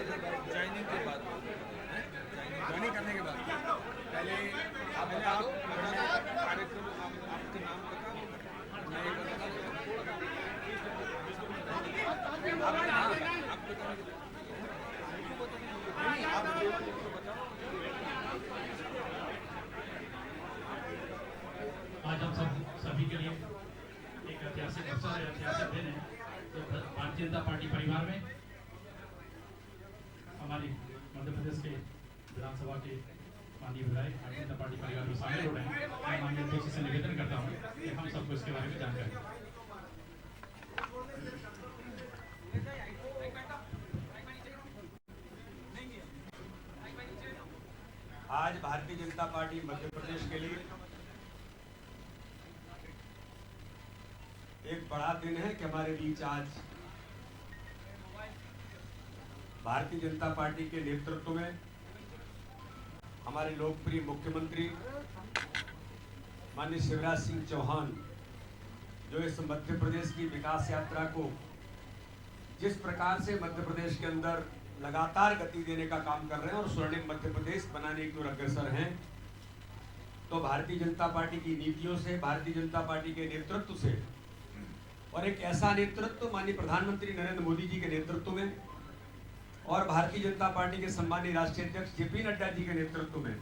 Joining के बाद, joining करने के बाद पहले आप बताओ कार्यक्रम, आपके नाम बताओ, मैं ये बताऊँ आज हम सभी के लिए एक ऐतिहासिक अवसर है, ऐतिहासिक दिन है। तो भारतीय जनता पार्टी परिवार में हमारी मध्य प्रदेश के विधानसभा के माननीय विधायक भारतीय जनता पार्टी परिवार में शामिल हो रहे हैं। मैं माननीय अध्यक्ष से निवेदन करता हूँ कि हम सबको इसके बारे में जानकारी दें। आज भारतीय जनता पार्टी मध्य प्रदेश के लिए एक बड़ा दिन है कि हमारे बीच आज भारतीय जनता पार्टी के नेतृत्व में हमारे लोकप्रिय मुख्यमंत्री माननीय शिवराज सिंह चौहान जो इस मध्य प्रदेश की विकास यात्रा को जिस प्रकार से मध्य प्रदेश के अंदर लगातार गति देने का काम कर रहे हैं और स्वर्णिम मध्य प्रदेश बनाने की ओर अग्रसर हैं, तो भारतीय जनता पार्टी की नीतियों से, भारतीय जनता पार्टी के नेतृत्व से और एक ऐसा नेतृत्व माननीय प्रधानमंत्री नरेंद्र मोदी जी के नेतृत्व में और भारतीय जनता पार्टी के सम्मानीय राष्ट्रीय अध्यक्ष जेपी नड्डा जी के नेतृत्व में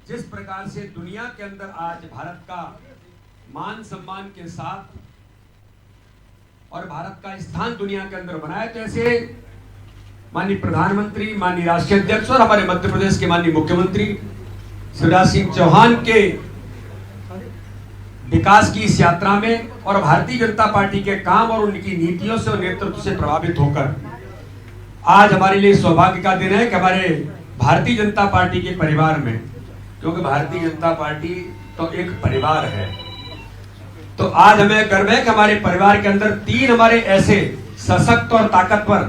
जिस प्रकार से दुनिया के अंदर आज भारत का मान सम्मान के साथ और भारत का स्थान दुनिया के अंदर बनाया, तो ऐसे माननीय प्रधानमंत्री, माननीय राष्ट्रीय अध्यक्ष और हमारे मध्य प्रदेश के माननीय मुख्यमंत्री शिवराज सिंह चौहान के विकास की इस यात्रा में और भारतीय जनता पार्टी के काम और उनकी नीतियों से और नेतृत्व से प्रभावित होकर आज हमारे लिए सौभाग्य का दिन है कि हमारे भारतीय जनता पार्टी के परिवार में, क्योंकि भारतीय जनता पार्टी तो एक परिवार है, तो आज हमें गर्व है कि हमारे परिवार के अंदर 3 हमारे ऐसे सशक्त और ताकतवर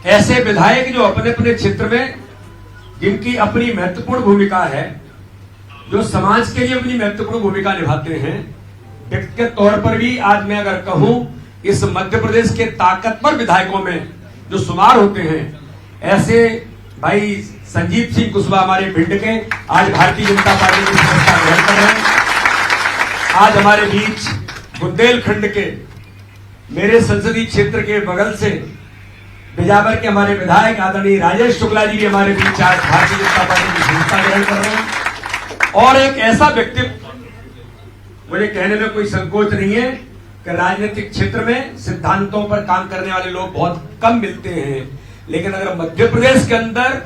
ऐसे विधायक जो अपने अपने क्षेत्र में जिनकी अपनी महत्वपूर्ण भूमिका है, जो समाज के लिए अपनी महत्वपूर्ण भूमिका निभाते हैं, व्यक्तिगत तौर पर भी आज मैं अगर कहूं इस मध्य प्रदेश के ताकतवर विधायकों में जो शुमार होते हैं, ऐसे भाई संजीव सिंह कुशवाहा हमारे भिंड के आज भारतीय जनता पार्टी की सदस्यता ग्रहण कर रहे हैं। आज हमारे बीच बुंदेलखंड के मेरे संसदीय क्षेत्र के बगल से बिजावर के हमारे विधायक आदरणीय राजेश शुक्ला जी भी हमारे बीच आज भारतीय जनता पार्टी की सदस्यता ग्रहण कर रहे हैं। और एक ऐसा व्यक्तित्व, मुझे कहने में कोई संकोच नहीं है कि राजनीतिक क्षेत्र में सिद्धांतों पर काम करने वाले लोग बहुत कम मिलते हैं, लेकिन अगर मध्य प्रदेश के अंदर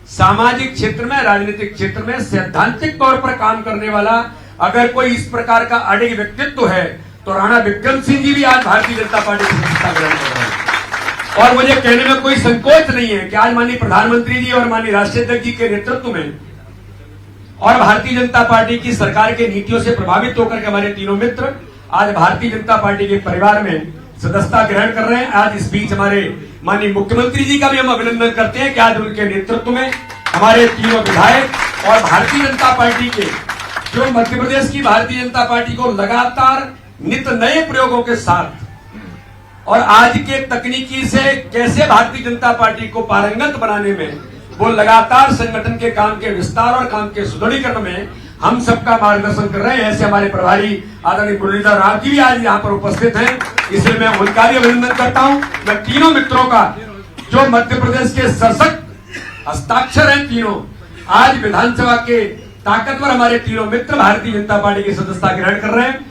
सामाजिक क्षेत्र में, राजनीतिक क्षेत्र में सैद्धांतिक तौर पर काम करने वाला अगर कोई इस प्रकार का अड़िग व्यक्तित्व है तो राणा विक्रम सिंह जी भी आज भारतीय जनता पार्टी की सदस्यता ग्रहण कर रहे हैं। और मुझे कहने में कोई संकोच नहीं है कि आज माननीय प्रधानमंत्री जी और माननीय राष्ट्रीय अध्यक्ष जी के नेतृत्व में और भारतीय जनता पार्टी की सरकार के नीतियों से प्रभावित होकर के हमारे तीनों मित्र आज भारतीय जनता पार्टी के परिवार में सदस्यता ग्रहण कर रहे हैं। आज इस बीच हमारे माननीय मुख्यमंत्री जी का भी हम अभिनंदन करते हैं कि आज उनके नेतृत्व में हमारे तीनों विधायक और भारतीय जनता पार्टी के जो मध्य प्रदेश की भारतीय जनता पार्टी को लगातार नित नए प्रयोगों के साथ और आज के तकनीकी से कैसे भारतीय जनता पार्टी को पारंगत बनाने में वो लगातार संगठन के काम के विस्तार और काम के सुदृढ़ीकरण में हम सबका मार्गदर्शन कर रहे हैं। ऐसे हमारे प्रभारी आदरणीय मुरलीधर राव जी भी आज यहाँ पर उपस्थित हैं, इसलिए मैं उनका भी अभिनंदन करता हूँ। मैं तीनों मित्रों का जो मध्य प्रदेश के सशक्त हस्ताक्षर हैं, तीनों आज विधानसभा के ताकतवर हमारे तीनों मित्र भारतीय जनता पार्टी की सदस्यता ग्रहण कर रहे हैं।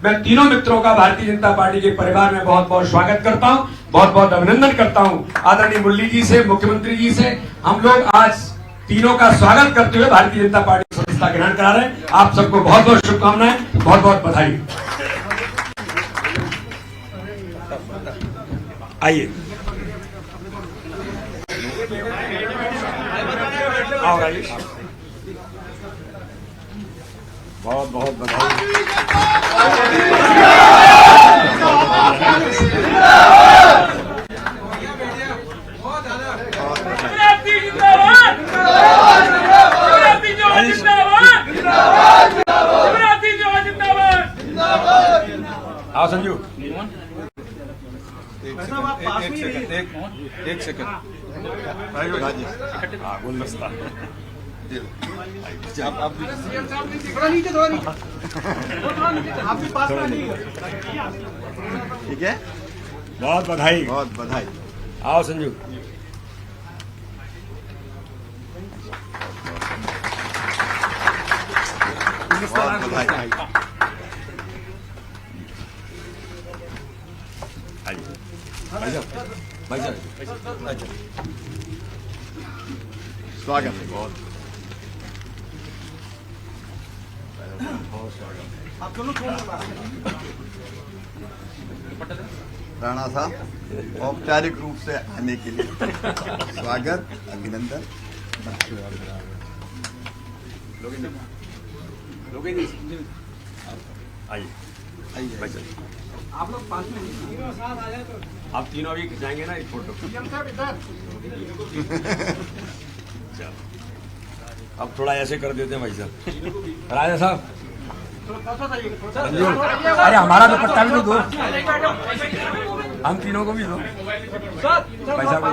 मैं तीनों मित्रों का भारतीय जनता पार्टी के परिवार में बहुत बहुत स्वागत करता हूं, बहुत बहुत अभिनंदन करता हूं। आदरणीय मुरली जी से, मुख्यमंत्री जी से हम लोग आज तीनों का स्वागत करते हुए भारतीय जनता पार्टी की सदस्यता ग्रहण करा रहे हैं। आप सबको बहुत बहुत शुभकामनाएं, बहुत बहुत बधाई। आइए आओ राजेश, बहुत बहुत बधाई। आओ संजू। एक सेकंड ठीक है, बहुत बधाई। बहुत बधाई। आओ संजू। बहुत बधाई। स्वागत है, बहुत राणा साहब औपचारिक रूप से आने के लिए स्वागत, अभिनंदन। आइए, आप लोग पास में आप तीनों अभी खिंचाएंगे ना एक फोटो। अब थोड़ा ऐसे कर देते हैं भाई साहब। राजा साहब, अरे हमारा दुपट्टा भी तो दो, हम तीनों को भी दो भाई साहब।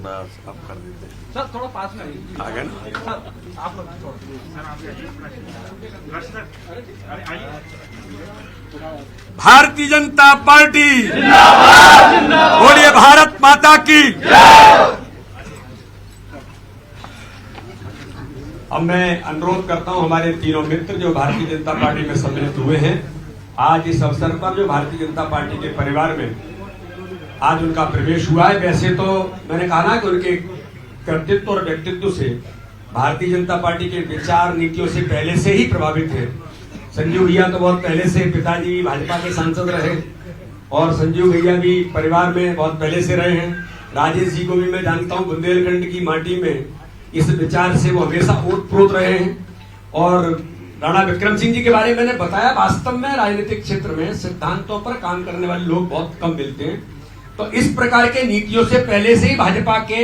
बस अब कर देते हैं सर, थोड़ा पास में आ गए ना। आप लोग भारतीय जनता पार्टी बोलिए, भारत माता की। अब मैं अनुरोध करता हूं हमारे तीनों मित्र जो भारतीय जनता पार्टी में सम्मिलित हुए हैं, आज इस अवसर पर जो भारतीय जनता पार्टी के परिवार में आज उनका प्रवेश हुआ है। वैसे तो मैंने कहा ना कि उनके कर्तृत्व और व्यक्तित्व से भारतीय जनता पार्टी के विचार नीतियों से पहले से ही प्रभावित है। संजीव भैया तो बहुत पहले से, पिताजी भी भाजपा के सांसद रहे और संजीव भैया भी परिवार में बहुत पहले से रहे हैं। राजेश जी को भी मैं जानता हूं, बुंदेलखंड की माटी में इस विचार से वो हमेशा ओतप्रोत रहे हैं। और राणा विक्रम सिंह जी के बारे में मैंने बताया, वास्तव में राजनीतिक क्षेत्र में सिद्धांतों पर काम करने वाले लोग बहुत कम मिलते हैं। तो इस प्रकार के नीतियों से पहले से ही भाजपा के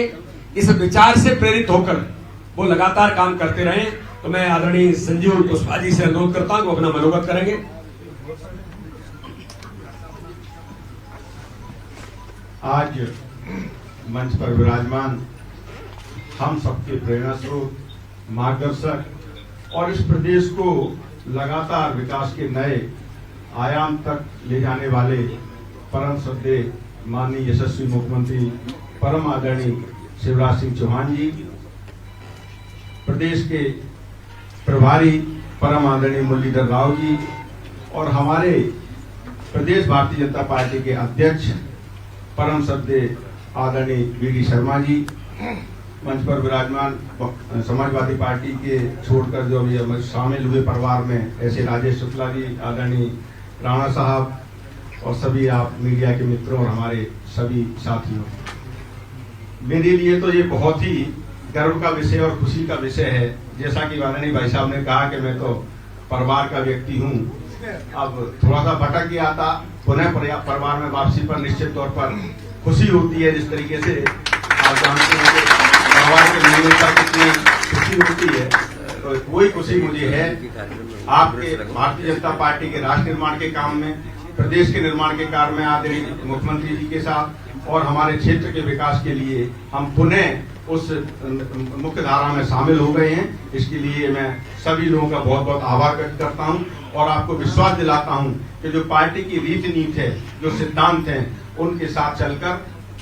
इस विचार से प्रेरित होकर वो लगातार काम करते रहे। तो मैं आदरणीय संजीव कुशवाहा जी से अनुरोध करता हूं वो अपना मनोगत करेंगे। आज मंच पर विराजमान हम सबके प्रेरणा स्रोत, मार्गदर्शक और इस प्रदेश को लगातार विकास के नए आयाम तक ले जाने वाले परम श्रद्धेय माननीय यशस्वी मुख्यमंत्री परम आदरणीय शिवराज सिंह चौहान जी, प्रदेश के प्रभारी परम आदरणीय मुरलीधर राव जी और हमारे प्रदेश भारतीय जनता पार्टी के अध्यक्ष परम श्रद्धेय आदरणीय वी.डी. शर्मा जी, मंच पर विराजमान समाजवादी पार्टी के छोड़कर जो भी शामिल हुए परिवार में ऐसे राजेश शुक्ला जी, आदरणीय राणा साहब और सभी आप मीडिया के मित्रों और हमारे सभी साथियों, मेरे लिए तो ये बहुत ही गर्व का विषय और खुशी का विषय है। जैसा कि माननीय भाई साहब ने कहा कि मैं तो परिवार का व्यक्ति हूँ, अब थोड़ा सा भटक गया था, पुनः परिवार में वापसी पर निश्चित तौर पर खुशी होती है। जिस तरीके से आप जानते हैं कि परिवार के मिलने पर कितनी खुशी होती है, तो वही खुशी मुझे है आपके भारतीय जनता पार्टी के राष्ट्र निर्माण के काम में, प्रदेश के निर्माण के कार्य में आदरणीय मुख्यमंत्री जी के साथ और हमारे क्षेत्र के विकास के लिए हम पुनः उस मुख्य धारा में शामिल हो गए हैं। इसके लिए मैं सभी लोगों का बहुत बहुत आभार व्यक्त करता हूं और आपको विश्वास दिलाता हूं कि जो पार्टी की रीति नीति है, जो सिद्धांत हैं, उनके साथ चलकर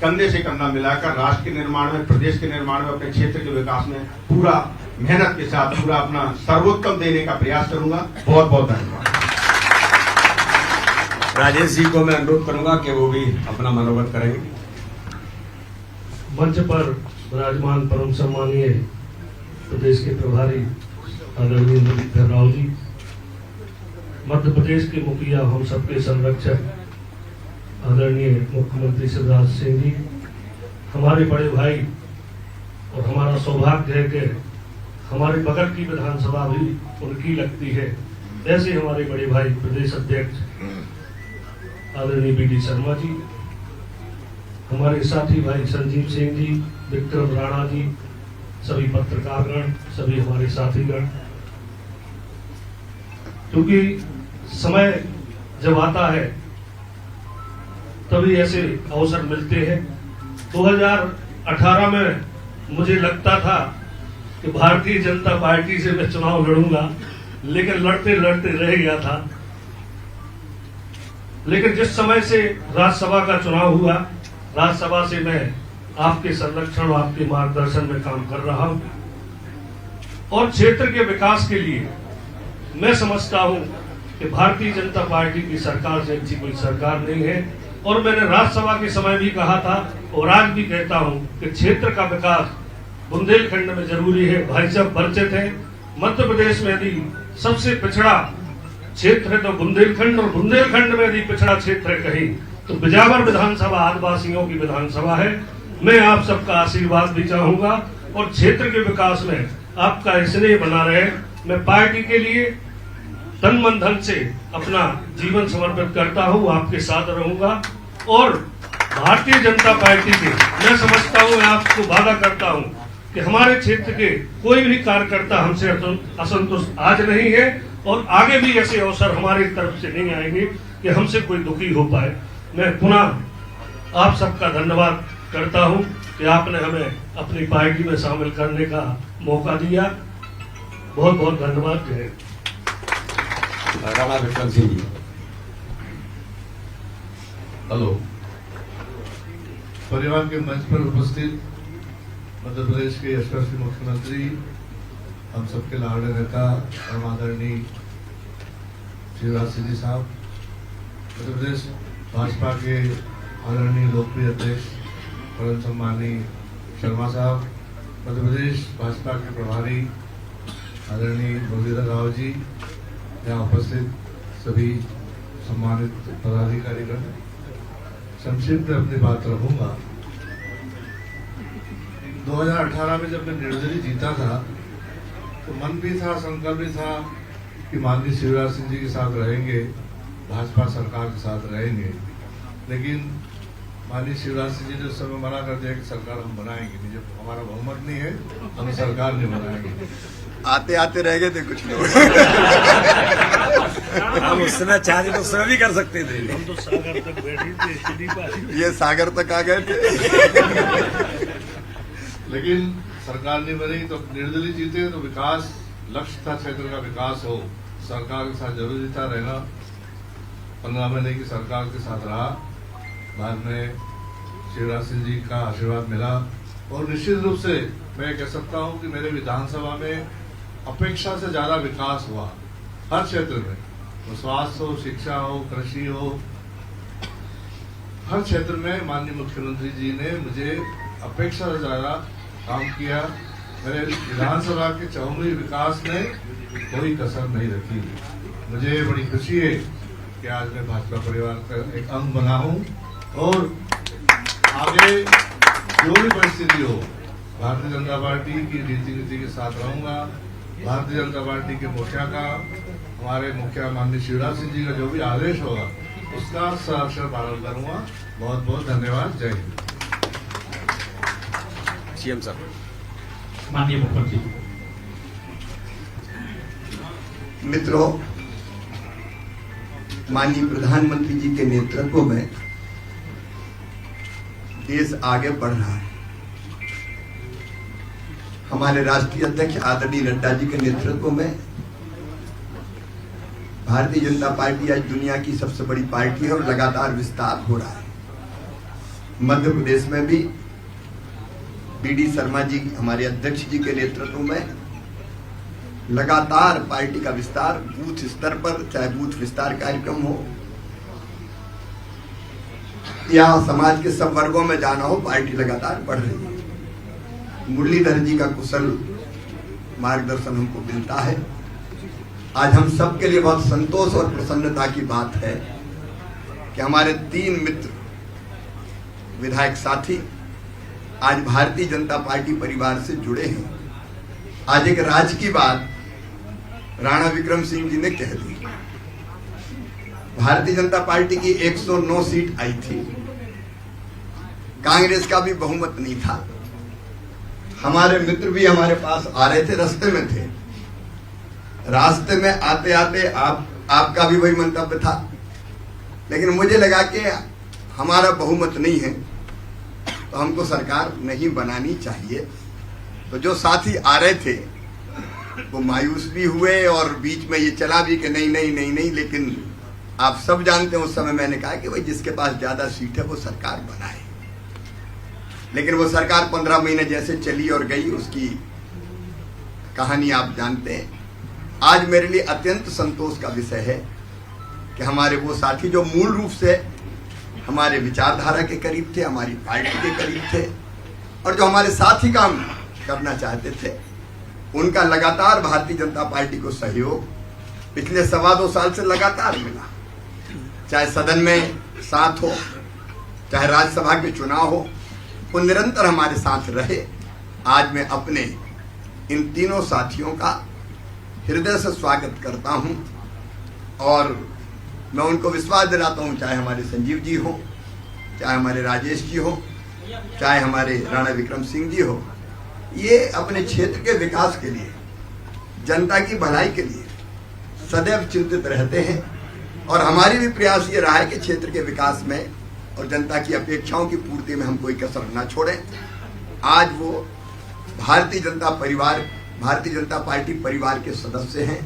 कंधे से कंधा मिलाकर राष्ट्र के निर्माण में, प्रदेश के निर्माण में, अपने क्षेत्र के विकास में पूरा मेहनत के साथ पूरा अपना सर्वोत्तम देने का प्रयास करूंगा। बहुत बहुत धन्यवाद। राजेश जी को मैं अनुरोध करूंगा कि वो भी अपना मनोगत करेंगे। मंच पर विराजमान परम सम्मानीय प्रदेश के प्रभारी आदरणीय मुरलीधर राव जी, मध्य प्रदेश के मुखिया, हम सबके संरक्षक आदरणीय मुख्यमंत्री शिवराज सिंह जी, हमारे बड़े भाई, और हमारा सौभाग्य है कि हमारे बगल की विधानसभा भी उनकी लगती है, ऐसे हमारे बड़े भाई प्रदेश अध्यक्ष आदरणीय वी.डी. शर्मा जी, हमारे साथी भाई संजीव सिंह जी, विक्रम राणा जी, सभी पत्रकारगण, सभी हमारे साथीगण, क्योंकि समय जब आता है तभी ऐसे अवसर मिलते हैं। 2018 में मुझे लगता था कि भारतीय जनता पार्टी से मैं चुनाव लड़ूंगा, लेकिन लड़ते लड़ते रह गया था। लेकिन जिस समय से राज्यसभा का चुनाव हुआ, राज्यसभा से मैं आपके संरक्षण और आपके मार्गदर्शन में काम कर रहा हूं और क्षेत्र के विकास के लिए मैं समझता हूं कि भारतीय जनता पार्टी की सरकार से अच्छी कोई सरकार नहीं है। और मैंने राज्यसभा के समय भी कहा था और आज भी कहता हूं कि क्षेत्र का विकास बुंदेलखंड में जरूरी है। भाई साहब परिचित है, मध्य प्रदेश में यदि सबसे पिछड़ा क्षेत्र है तो बुंदेलखंड, और बुंदेलखंड में यदि पिछड़ा क्षेत्र है कहीं तो बिजावर विधानसभा आदिवासियों की विधानसभा है। मैं आप सबका आशीर्वाद भी चाहूंगा और क्षेत्र के विकास में आपका स्नेह बना रहे। मैं पार्टी के लिए तन मन धन से अपना जीवन समर्पित करता हूं, आपके साथ रहूंगा और भारतीय जनता पार्टी के मैं समझता हूं, मैं आपको वादा करता हूं कि हमारे क्षेत्र के कोई भी कार्यकर्ता हमसे असंतुष्ट आज नहीं है और आगे भी ऐसे अवसर हमारी तरफ से नहीं आएंगे कि हमसे कोई दुखी हो पाए। मैं पुनः आप सबका धन्यवाद करता हूं कि आपने हमें अपनी पार्टी में शामिल करने का मौका दिया। बहुत बहुत धन्यवाद। जय हिंद। राणा विक्रम सिंह जी। हेलो, परिवार के मंच पर उपस्थित मध्य प्रदेश के यशस्वी मुख्यमंत्री, हम सबके लाडले नेता और आदरणीय शिवराज सिंह जी साहब, मध्य प्रदेश भाजपा के आदरणीय लोकप्रिय अध्यक्ष परम सम्मानीय शर्मा साहब, मध्य प्रदेश भाजपा के प्रभारी आदरणीय मुरलीधर राव जी, यहाँ उपस्थित सभी सम्मानित पदाधिकारीगण, संक्षिप्त में अपनी बात रखूंगा। 2018 में जब मैं निर्दलीय जीता था तो मन भी था, संकल्प भी था कि माननीय शिवराज सिंह जी के साथ रहेंगे, भाजपा सरकार के साथ रहेंगे। लेकिन माननीय शिवराज सिंह जी ने उस समय मना कर दिया कि सरकार हम बनाएंगे नहीं, जब हमारा बहुमत नहीं है हम सरकार नहीं बनाएंगे। आते आते रह गए थे कुछ लोग। हम उस समय चाहते तो उस समय भी कर सकते थे। हम तो सागर तक बैठे थे, ये सागर तक आ गए थे। लेकिन सरकार नहीं बनी तो निर्दलीय जीते तो विकास लक्ष्य था, क्षेत्र का विकास हो, सरकार के साथ जरूरी था रहना। 15 महीने की सरकार के साथ रहा, बाद में शिवराज सिंह जी का आशीर्वाद मिला और निश्चित रूप से मैं कह सकता हूं कि मेरे विधानसभा में अपेक्षा से ज्यादा विकास हुआ हर क्षेत्र में, वो स्वास्थ्य हो, शिक्षा हो, कृषि हो, हर क्षेत्र में माननीय मुख्यमंत्री जी ने मुझे अपेक्षा से ज्यादा काम किया। मेरे विधानसभा के चहुमुखी विकास ने कोई कसर नहीं रखी। मुझे बड़ी खुशी है कि आज मैं भाजपा परिवार का एक अंग बना हूं और आगे जो भी परिस्थिति हो भारतीय जनता पार्टी की नीति के साथ रहूंगा। भारतीय जनता पार्टी के मुखिया का, हमारे मुखिया माननीय शिवराज सिंह जी का जो भी आदेश होगा उसका सअक्षर पालन करूंगा। बहुत बहुत धन्यवाद। जय हिंद। सीएम साहब। माननीय मुख्यमंत्री। मित्रों, माननीय प्रधानमंत्री जी के नेतृत्व में देश आगे बढ़ रहा है। हमारे राष्ट्रीय अध्यक्ष आदरणीय नड्डा जी के नेतृत्व में भारतीय जनता पार्टी आज दुनिया की सबसे बड़ी पार्टी है और लगातार विस्तार हो रहा है। मध्य प्रदेश में भी बीडी शर्मा जी हमारे अध्यक्ष जी के नेतृत्व में लगातार पार्टी का विस्तार बूथ स्तर पर, चाहे बूथ विस्तार कार्यक्रम हो या समाज के सब वर्गों में जाना हो, पार्टी लगातार बढ़ रही है। मुरलीधर जी का कुशल मार्गदर्शन हमको मिलता है। आज हम सब के लिए बहुत संतोष और प्रसन्नता की बात है कि हमारे 3 मित्र विधायक साथी आज भारतीय जनता पार्टी परिवार से जुड़े हैं। आज एक राज की बात राणा विक्रम सिंह जी ने कह दी। भारतीय जनता पार्टी की 109 सीट आई थी, कांग्रेस का भी बहुमत नहीं था। हमारे मित्र भी हमारे पास आ रहे थे, रास्ते में थे। रास्ते में आते आते आपका भी वही मंतव्य था, लेकिन मुझे लगा कि हमारा बहुमत नहीं है तो हमको सरकार नहीं बनानी चाहिए। तो जो साथी आ रहे थे वो मायूस भी हुए और बीच में ये चला भी कि नहीं नहीं नहीं नहीं, लेकिन आप सब जानते हैं उस समय मैंने कहा कि भाई जिसके पास ज्यादा सीट है वो सरकार बनाए। लेकिन वो सरकार 15 महीने जैसे चली और गई, उसकी कहानी आप जानते हैं। आज मेरे लिए अत्यंत संतोष का विषय है कि हमारे वो साथी जो मूल रूप से हमारे विचारधारा के करीब थे, हमारी पार्टी के करीब थे और जो हमारे साथ ही काम करना चाहते थे, उनका लगातार भारतीय जनता पार्टी को सहयोग पिछले 2.25 साल से लगातार मिला। चाहे सदन में साथ हो, चाहे राज्यसभा के चुनाव हो, वो निरंतर हमारे साथ रहे। आज मैं अपने इन तीनों साथियों का हृदय से स्वागत करता हूं और मैं उनको विश्वास दिलाता हूं, चाहे हमारे संजीव जी हो, चाहे हमारे राजेश जी हो, चाहे हमारे राणा विक्रम सिंह जी हो, ये अपने क्षेत्र के विकास के लिए, जनता की भलाई के लिए सदैव चिंतित रहते हैं और हमारी भी प्रयास ये रहा है कि क्षेत्र के विकास में और जनता की अपेक्षाओं की पूर्ति में हम कोई कसर न छोड़ें। आज वो भारतीय जनता पार्टी परिवार के सदस्य हैं।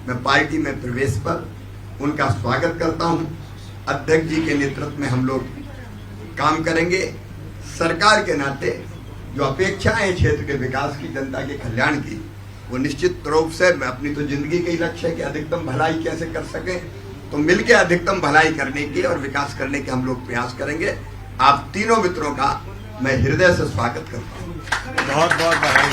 मैं पार्टी में प्रवेश पर उनका स्वागत करता हूं। अध्यक्ष जी के नेतृत्व में हम लोग काम करेंगे। सरकार के नाते जो अपेक्षाएं हैं क्षेत्र के विकास की, जनता के कल्याण की, वो निश्चित रूप से मैं अपनी तो जिंदगी का ही लक्ष्य है कि अधिकतम भलाई कैसे कर सकें, तो मिलकर अधिकतम भलाई करने के और विकास करने के हम लोग प्रयास करेंगे। आप तीनों मित्रों का मैं हृदय से स्वागत करता हूँ। बहुत बहुत बधाई।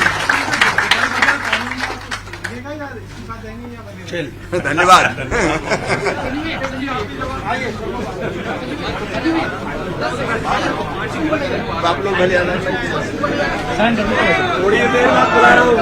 धन्यवाद। आप लोग भले आना थोड़ी देर बाद बुला रहा हूँ।